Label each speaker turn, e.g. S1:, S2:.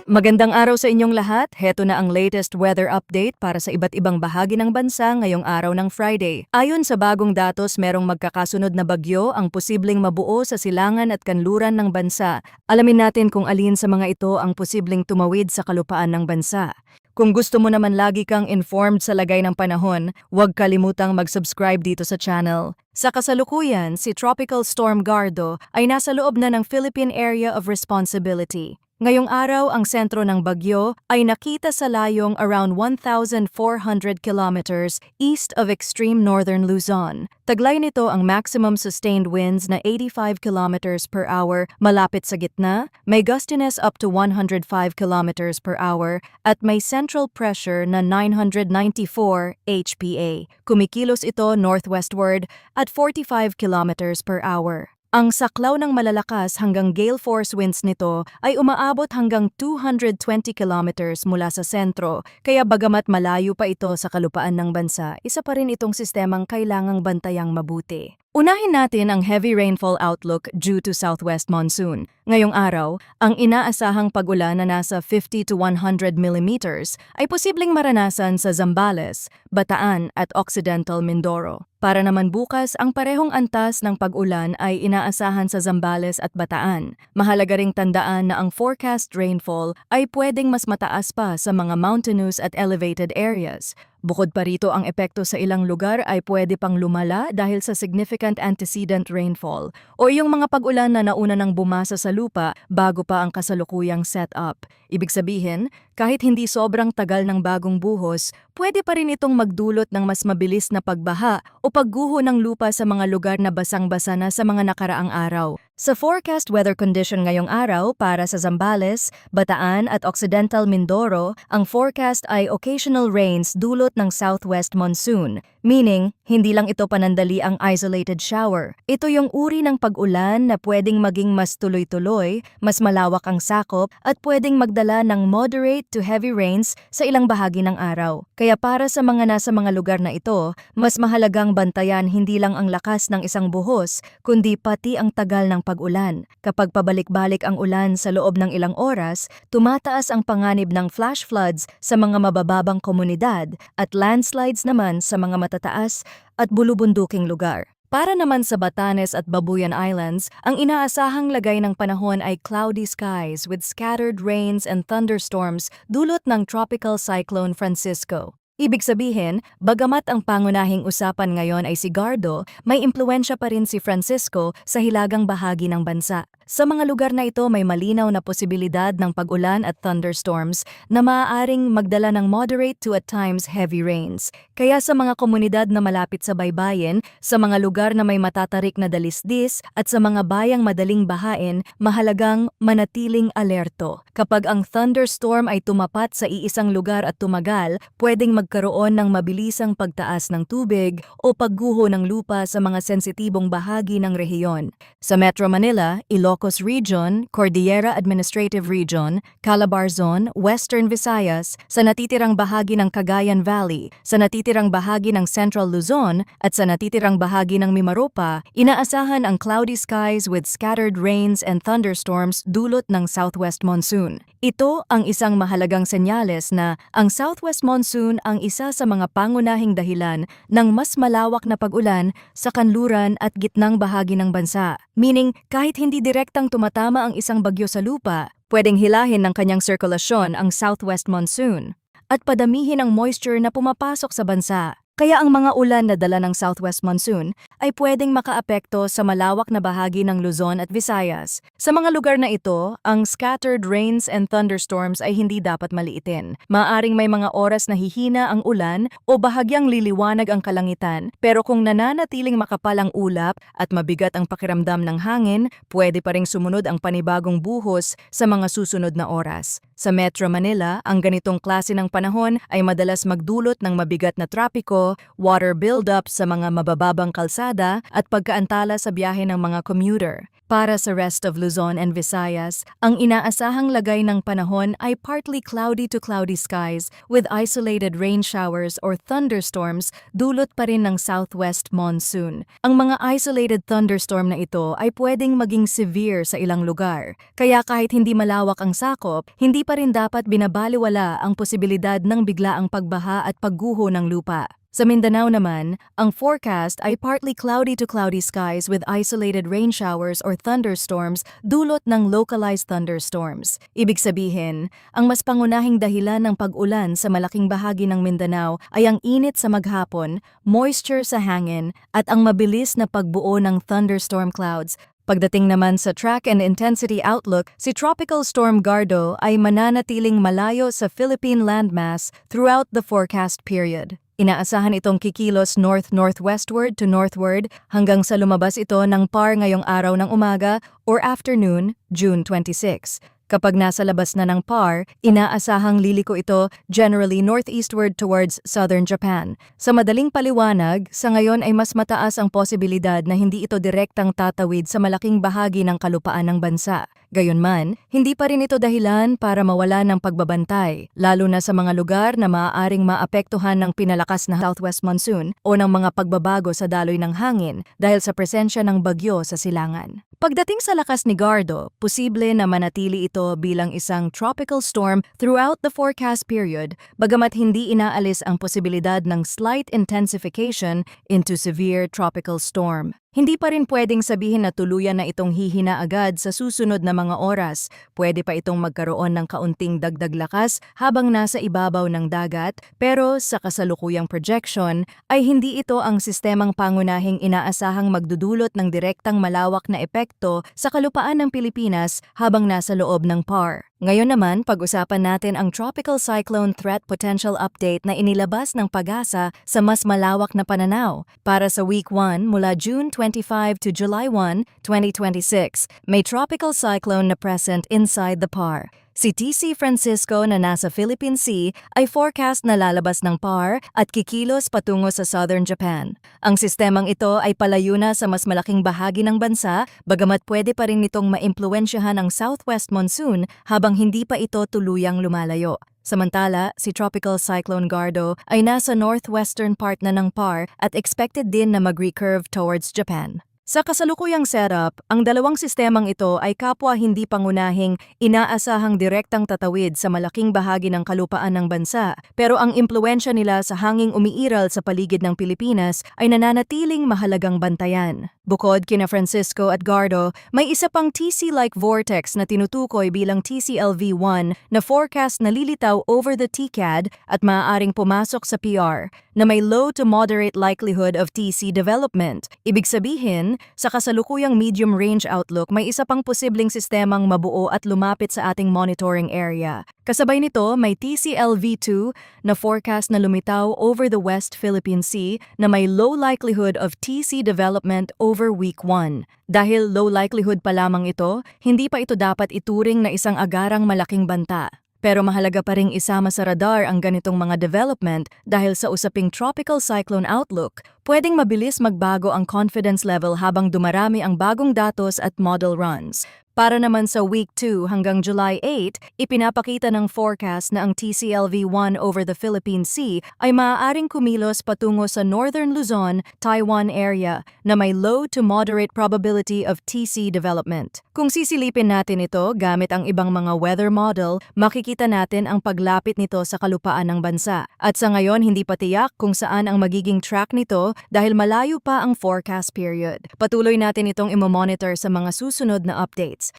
S1: Magandang araw sa inyong lahat. Heto na ang latest weather update para sa iba't ibang bahagi ng bansa ngayong araw ng Friday. Ayon sa bagong datos, merong magkakasunod na bagyo ang posibleng mabuo sa silangan at kanluran ng bansa. Alamin natin kung alin sa mga ito ang posibleng tumawid sa kalupaan ng bansa. Kung gusto mo naman lagi kang informed sa lagay ng panahon, huwag kalimutang mag-subscribe dito sa channel. Sa kasalukuyan, si Tropical Storm Gardo ay nasa loob na ng Philippine Area of Responsibility. Ngayong araw, ang sentro ng bagyo ay nakita sa layong around 1,400 kilometers east of extreme northern Luzon. Taglay nito ang maximum sustained winds na 85 kilometers per hour malapit sa gitna, may gustiness up to 105 kilometers per hour, at may central pressure na 994 HPA. Kumikilos ito northwestward at 45 kilometers per hour. Ang saklaw ng malalakas hanggang gale force winds nito ay umaabot hanggang 220 kilometers mula sa sentro, kaya bagamat malayo pa ito sa kalupaan ng bansa, isa pa rin itong sistemang kailangang bantayang mabuti. Unahin natin ang heavy rainfall outlook due to southwest monsoon. Ngayong araw, ang inaasahang pag-ulan na nasa 50 to 100 millimeters ay posibleng maranasan sa Zambales, Bataan at Occidental Mindoro. Para naman bukas, ang parehong antas ng pag-ulan ay inaasahan sa Zambales at Bataan. Mahalaga ring tandaan na ang forecast rainfall ay pwedeng mas mataas pa sa mga mountainous at elevated areas. Bukod pa rito, ang epekto sa ilang lugar ay pwede pang lumala dahil sa significant antecedent rainfall o yung mga pag-ulan na nauna nang bumasa sa lupa bago pa ang kasalukuyang setup. Ibig sabihin, kahit hindi sobrang tagal ng bagong buhos, pwede pa rin itong magdulot ng mas mabilis na pagbaha o pagguho ng lupa sa mga lugar na basang-basa na sa mga nakaraang araw. Sa forecast weather condition ngayong araw para sa Zambales, Bataan at Occidental Mindoro, ang forecast ay occasional rains dulot ng southwest monsoon, meaning hindi lang ito panandali ang isolated shower. Ito yung uri ng pag-ulan na pwedeng maging mas tuloy-tuloy, mas malawak ang sakop at pwedeng magdala ng moderate to heavy rains sa ilang bahagi ng araw. Kaya para sa mga nasa mga lugar na ito, mas mahalagang bantayan hindi lang ang lakas ng isang buhos, kundi pati ang tagal ng pag-ulan. Kapag pabalik-balik ang ulan sa loob ng ilang oras, tumataas ang panganib ng flash floods sa mga mabababang komunidad at landslides naman sa mga matataas at bulubunduking lugar. Para naman sa Batanes at Babuyan Islands, ang inaasahang lagay ng panahon ay cloudy skies with scattered rains and thunderstorms dulot ng Tropical Cyclone Francisco. Ibig sabihin, bagamat ang pangunahing usapan ngayon ay si Gardo, may impluwensya pa rin si Francisco sa hilagang bahagi ng bansa. Sa mga lugar na ito may malinaw na posibilidad ng pag-ulan at thunderstorms na maaaring magdala ng moderate to at times heavy rains. Kaya sa mga komunidad na malapit sa baybayin, sa mga lugar na may matatarik na dalisdis at sa mga bayang madaling bahain, mahalagang manatiling alerto. Kapag ang thunderstorm ay tumapat sa iisang lugar at tumagal, pwedeng magkaroon ng mabilisang pagtaas ng tubig o pagguho ng lupa sa mga sensitibong bahagi ng rehiyon. Sa Metro Manila, Ilocos Region, Cordillera Administrative Region, Calabar Zone, Western Visayas, sa natitirang bahagi ng Cagayan Valley, sa natitirang bahagi ng Central Luzon, at sa natitirang bahagi ng Mimaropa, inaasahan ang cloudy skies with scattered rains and thunderstorms dulot ng southwest monsoon. Ito ang isang mahalagang senyales na ang southwest monsoon ang isa sa mga pangunahing dahilan ng mas malawak na pag-ulan sa kanluran at gitnang bahagi ng bansa. Meaning, kahit hindi direktang tumatama ang isang bagyo sa lupa, pwedeng hilahin ng kanyang sirkulasyon ang southwest monsoon at padamihin ang moisture na pumapasok sa bansa. Kaya ang mga ulan na dala ng southwest monsoon ay pwedeng makaapekto sa malawak na bahagi ng Luzon at Visayas. Sa mga lugar na ito, ang scattered rains and thunderstorms ay hindi dapat maliitin. Maaaring may mga oras na hihina ang ulan o bahagyang liliwanag ang kalangitan, pero kung nananatiling makapal ang ulap at mabigat ang pakiramdam ng hangin, pwede pa ring sumunod ang panibagong buhos sa mga susunod na oras. Sa Metro Manila, ang ganitong klase ng panahon ay madalas magdulot ng mabigat na trapiko, trapiko, water buildup sa mga mabababang kalsada at pagkaantala sa biyahe ng mga commuter. Para sa rest of Luzon and Visayas, ang inaasahang lagay ng panahon ay partly cloudy to cloudy skies with isolated rain showers or thunderstorms dulot pa rin ng southwest monsoon. Ang mga isolated thunderstorm na ito ay pwedeng maging severe sa ilang lugar. Kaya kahit hindi malawak ang sakop, hindi pa rin dapat binabaliwala ang posibilidad ng biglaang pagbaha at pagguho ng lupa. Sa Mindanao naman, ang forecast ay partly cloudy to cloudy skies with isolated rain showers or thunderstorms dulot ng localized thunderstorms. Ibig sabihin, ang mas pangunahing dahilan ng pag-ulan sa malaking bahagi ng Mindanao ay ang init sa maghapon, moisture sa hangin, at ang mabilis na pagbuo ng thunderstorm clouds. Pagdating naman sa track and intensity outlook, si Tropical Storm Gardo ay mananatiling malayo sa Philippine landmass throughout the forecast period. Inaasahan itong kikilos north-northwestward to northward hanggang sa lumabas ito ng PAR ngayong araw ng umaga or afternoon, June 26. Kapag nasa labas na ng PAR, inaasahang liliko ito generally northeastward towards southern Japan. Sa madaling paliwanag, sa ngayon ay mas mataas ang posibilidad na hindi ito direktang tatawid sa malaking bahagi ng kalupaan ng bansa. Gayunman, hindi pa rin ito dahilan para mawala ng pagbabantay, lalo na sa mga lugar na maaaring maapektuhan ng pinalakas na southwest monsoon o ng mga pagbabago sa daloy ng hangin dahil sa presensya ng bagyo sa silangan. Pagdating sa lakas ni Gardo, posible na manatili ito bilang isang tropical storm throughout the forecast period, bagamat hindi inaalis ang posibilidad ng slight intensification into severe tropical storm. Hindi pa rin pwedeng sabihin na tuluyan na itong hihina agad sa susunod na mga oras. Pwede pa itong magkaroon ng kaunting dagdag lakas habang nasa ibabaw ng dagat, pero sa kasalukuyang projection ay hindi ito ang sistemang pangunahing inaasahang magdudulot ng direktang malawak na epekto sa kalupaan ng Pilipinas habang nasa loob ng PAR. Ngayon naman, pag-usapan natin ang Tropical Cyclone Threat Potential Update na inilabas ng PAGASA sa mas malawak na pananaw. Para sa Week 1 mula June 25 to July 1, 2026, may tropical cyclone na present inside the PAR. Si TC Francisco na nasa Philippine Sea ay forecast na lalabas ng PAR at kikilos patungo sa southern Japan. Ang sistemang ito ay palayo na sa mas malaking bahagi ng bansa, bagamat pwede pa rin nitong maimpluwensyahan ang southwest monsoon habang hindi pa ito tuluyang lumalayo. Samantala, si Tropical Cyclone Gardo ay nasa northwestern part na ng PAR at expected din na mag-recurve towards Japan. Sa kasalukuyang setup, ang dalawang sistemang ito ay kapwa hindi pangunahing inaasahang direktang tatawid sa malaking bahagi ng kalupaan ng bansa, pero ang impluwensya nila sa hanging umiiral sa paligid ng Pilipinas ay nananatiling mahalagang bantayan. Bukod kina Francisco at Gardo, may isa pang TC-like vortex na tinutukoy bilang TCLV-1 na forecast na lilitaw over the TCAD at maaaring pumasok sa PR na may low to moderate likelihood of TC development. Ibig sabihin, sa kasalukuyang medium range outlook, may isa pang posibleng sistemang mabuo at lumapit sa ating monitoring area. Kasabay nito, may TCLV-2 na forecast na lumitaw over the West Philippine Sea na may low likelihood of TC development over Week 1. Dahil low likelihood pa lamang ito, hindi pa ito dapat ituring na isang agarang malaking banta. Pero mahalaga pa ring isama sa radar ang ganitong mga development dahil sa usaping tropical cyclone outlook, pwedeng mabilis magbago ang confidence level habang dumarami ang bagong datos at model runs. Para naman sa Week 2 hanggang July 8, ipinapakita ng forecast na ang TCLV-1 over the Philippine Sea ay maaaring kumilos patungo sa Northern Luzon, Taiwan area na may low to moderate probability of TC development. Kung sisilipin natin ito gamit ang ibang mga weather model, makikita natin ang paglapit nito sa kalupaan ng bansa. At sa ngayon, hindi pa tiyak kung saan ang magiging track nito dahil malayo pa ang forecast period. Patuloy natin itong imomonitor sa mga susunod na updates.